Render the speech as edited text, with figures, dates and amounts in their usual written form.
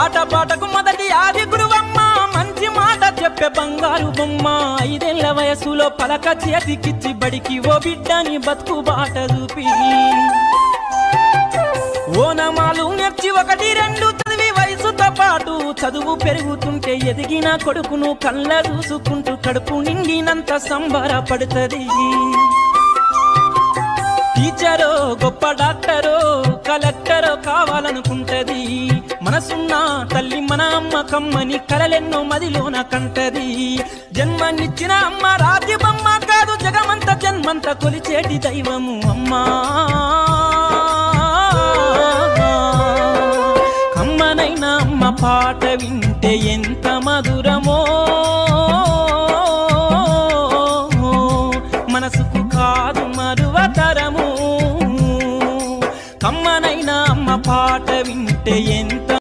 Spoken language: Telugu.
ఆట పాటకు మొదటి ఆది గురువమ్మ మంచి మాట చెప్పే బంగారు బొమ్మ 5 ఏళ్ల వయసులో పలక చేతికిచ్చి బడికి ఓ బిడ్డని బతుకు బాట చూపి ఓనమాలు నేర్చి 1, 2 చదివి వయసుతో పాటు చదువు పెరుగుతుంటే ఎదిగిన కొడుకును కళ్ళ చూసుకుంటూ కడుపు నిండినంత సంబరపడుతుంది టీచరో గొప్ప డాక్టరో కలెక్టరో కావాలనుకుంటది మనసున్న తల్లి మన అమ్మ కమ్మని కలలెన్నో మదిలోన కంటది జన్మనిచ్చిన అమ్మ రాతి బొమ్మ కాదు జగమంత జన్మంత కొలిచేటి దైవము అమ్మా కమ్మనైనా అమ్మ పాట వింటే ఎంత మధురమో మనసుకు కాదు మరువతరము కమ్మనైనా అమ్మ పాట వింటే ఎంత